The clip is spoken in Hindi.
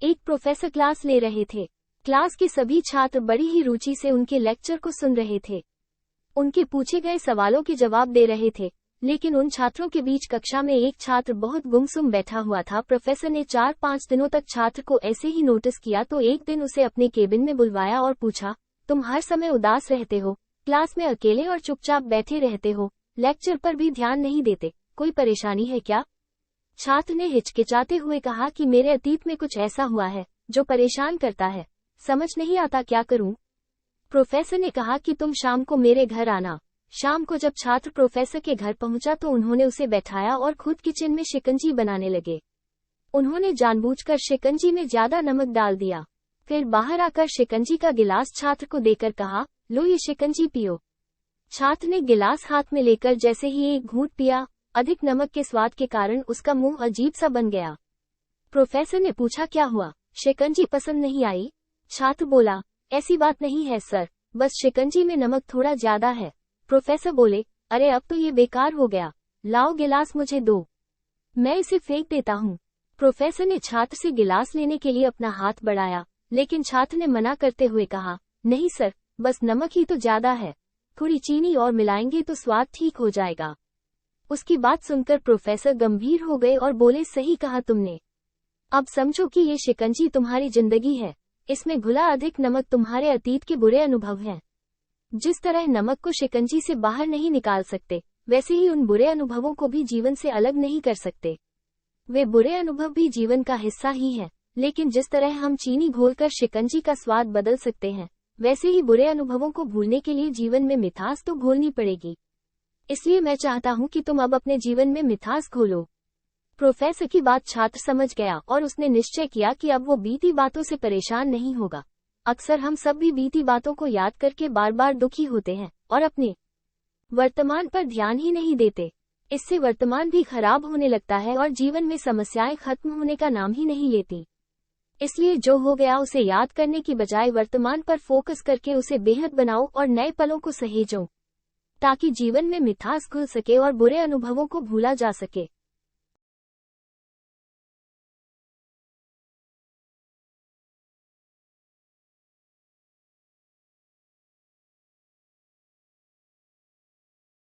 एक प्रोफेसर क्लास ले रहे थे। क्लास के सभी छात्र बड़ी ही रुचि से उनके लेक्चर को सुन रहे थे। उनके पूछे गए सवालों के जवाब दे रहे थे, लेकिन उन छात्रों के बीच कक्षा में एक छात्र बहुत गुमसुम बैठा हुआ था। प्रोफेसर ने 4-5 दिनों तक छात्र को ऐसे ही नोटिस किया तो एक दिन उसे अपने केबिन में बुलवाया और पूछा, तुम हर समय उदास रहते हो, क्लास में अकेले और चुपचाप बैठे रहते हो, लेक्चर पर भी ध्यान नहीं देते, कोई परेशानी है क्या? छात्र ने हिचकिचाते हुए कहा कि मेरे अतीत में कुछ ऐसा हुआ है जो परेशान करता है, समझ नहीं आता क्या करूं। प्रोफेसर ने कहा कि तुम शाम को मेरे घर आना। शाम को जब छात्र प्रोफेसर के घर पहुंचा तो उन्होंने उसे बैठाया और खुद किचन में शिकंजी बनाने लगे। उन्होंने जानबूझकर शिकंजी में ज्यादा नमक डाल दिया। फिर बाहर आकर शिकंजी का गिलास छात्र को देकर कहा, लो ये शिकंजी पियो। छात्र ने गिलास हाथ में लेकर जैसे ही एक घूंट पिया, अधिक नमक के स्वाद के कारण उसका मुंह अजीब सा बन गया। प्रोफेसर ने पूछा, क्या हुआ, शिकंजी पसंद नहीं आई? छात्र बोला, ऐसी बात नहीं है सर, बस शिकंजी में नमक थोड़ा ज्यादा है। प्रोफेसर बोले, अरे अब तो ये बेकार हो गया, लाओ गिलास मुझे दो, मैं इसे फेंक देता हूँ। प्रोफेसर ने छात्र से गिलास लेने के लिए अपना हाथ बढ़ाया, लेकिन छात्र ने मना करते हुए कहा, नहीं सर, बस नमक ही तो ज्यादा है, थोड़ी चीनी और मिलाएंगे तो स्वाद ठीक हो जाएगा। उसकी बात सुनकर प्रोफेसर गंभीर हो गए और बोले, सही कहा तुमने, अब समझो कि ये शिकंजी तुम्हारी जिंदगी है, इसमें घुला अधिक नमक तुम्हारे अतीत के बुरे अनुभव हैं। जिस तरह नमक को शिकंजी से बाहर नहीं निकाल सकते, वैसे ही उन बुरे अनुभवों को भी जीवन से अलग नहीं कर सकते। वे बुरे अनुभव भी जीवन का हिस्सा ही हैं, लेकिन जिस तरह हम चीनी घोलकर शिकंजी का स्वाद बदल सकते हैं, वैसे ही बुरे अनुभवों को भूलने के लिए जीवन में मिठास तो घोलनी पड़ेगी। इसलिए मैं चाहता हूं कि तुम अब अपने जीवन में मिठास घोलो। प्रोफेसर की बात छात्र समझ गया और उसने निश्चय किया कि अब वो बीती बातों से परेशान नहीं होगा। अक्सर हम सब भी बीती बातों को याद करके बार बार दुखी होते हैं और अपने वर्तमान पर ध्यान ही नहीं देते। इससे वर्तमान भी खराब होने लगता है और जीवन में समस्याएं खत्म होने का नाम ही नहीं लेती। इसलिए जो हो गया उसे याद करने की बजाय वर्तमान पर फोकस करके उसे बेहद बनाओ और नए पलों को सहेजो, ताकि जीवन में मिठास घुल सके और बुरे अनुभवों को भूला जा सके।